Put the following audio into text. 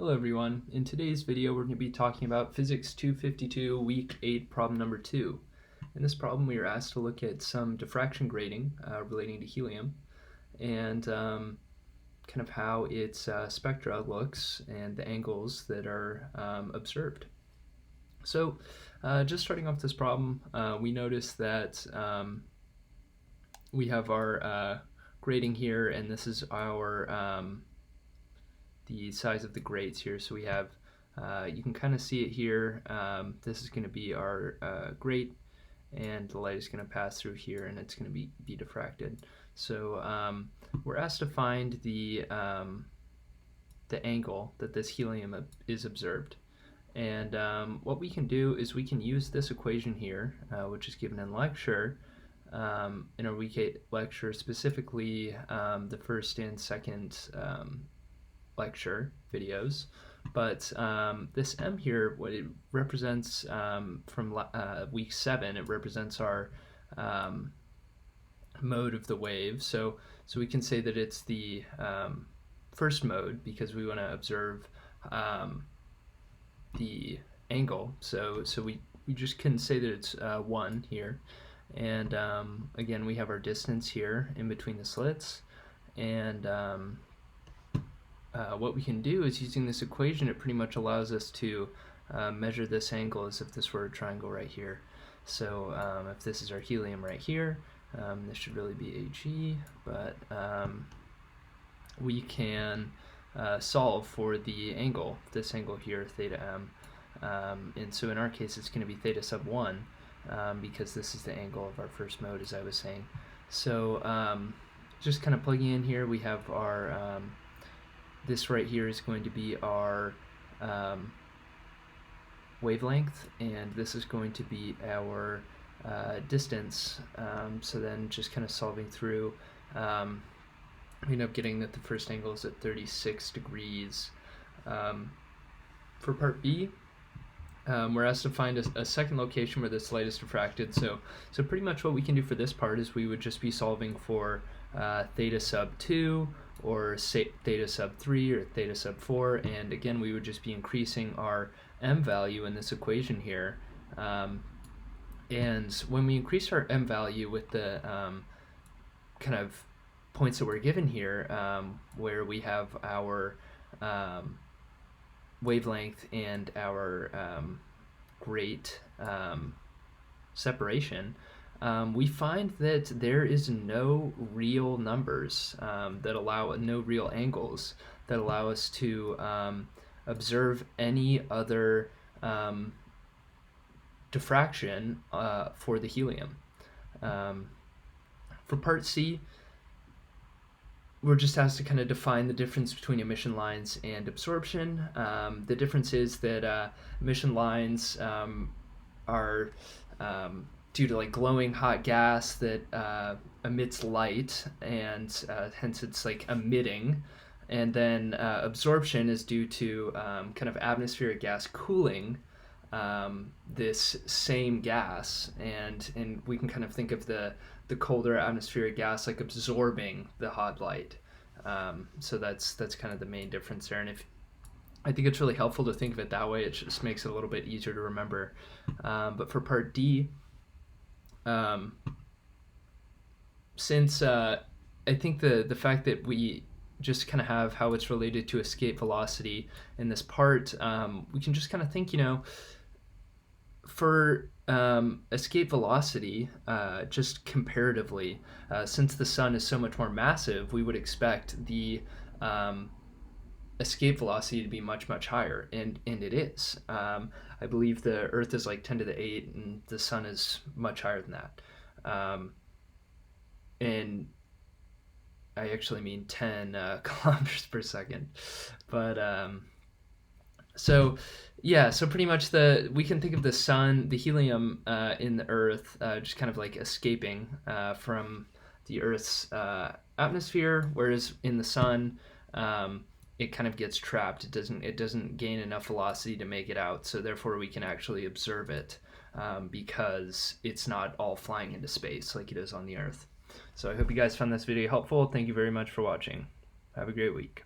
Hello everyone. In today's video we're going to be talking about Physics 252 Week 8 problem number 2. In this problem we are asked to look at some diffraction grating relating to helium and kind of how its spectra looks and the angles that are observed. So just starting off this problem, we notice that we have our grating here, and this is our the size of the grates here. So we have, you can kind of see it here. This is going to be our grate, and the light is going to pass through here, and it's going to be diffracted. So we're asked to find the angle that this helium is observed. And what we can do is we can use this equation here, which is given in lecture, in our week 8 lecture, specifically the first and second lecture videos. But this m here, what it represents from week 7, it represents our mode of the wave. So we can say that it's the first mode because we want to observe the angle. So we just can say that it's 1 here. And again, we have our distance here in between the slits. And what we can do is, using this equation, it pretty much allows us to measure this angle as if this were a triangle right here. So if this is our helium right here, this should really be AG, but we can solve for the angle, this angle here, theta m. And so in our case it's going to be theta sub 1 because this is the angle of our first mode, as I was saying. So just kind of plugging in here, we have our this right here is going to be our wavelength, and this is going to be our distance. So then just kind of solving through, we end up getting that the first angle is at 36 degrees. For part B, we're asked to find a second location where this light is diffracted. So pretty much what we can do for this part is we would just be solving for theta sub 2, or theta sub 3, or theta sub 4, and again we would just be increasing our m value in this equation here. And when we increase our m value with the kind of points that we're given here, where we have our wavelength and our grate separation, we find that there is no real numbers that allow, no real angles that allow us to observe any other diffraction for the helium. For part C, we're just asked to kind of define the difference between emission lines and absorption. The difference is that emission lines are due to like glowing hot gas that emits light, and hence it's like emitting. And then absorption is due to kind of atmospheric gas cooling this same gas, and we can kind of think of the colder atmospheric gas like absorbing the hot light. So that's kind of the main difference there. And I think it's really helpful to think of it that way. It just makes it a little bit easier to remember. But for part D, since I think the fact that we just kind of have how it's related to escape velocity in this part, we can just kind of think, for escape velocity, just comparatively, since the sun is so much more massive, we would expect the escape velocity to be much higher, and it is. I believe the Earth is like 10 to the 8, and the sun is much higher than that. And I actually mean 10 kilometers per second. But so yeah, so pretty much we can think of the sun, the helium in the Earth, just kind of like escaping from the Earth's atmosphere, whereas in the sun, it kind of gets trapped. It doesn't gain enough velocity to make it out, so therefore we can actually observe it because it's not all flying into space like it is on the Earth. So I hope you guys found this video helpful. Thank you very much for watching. Have a great week.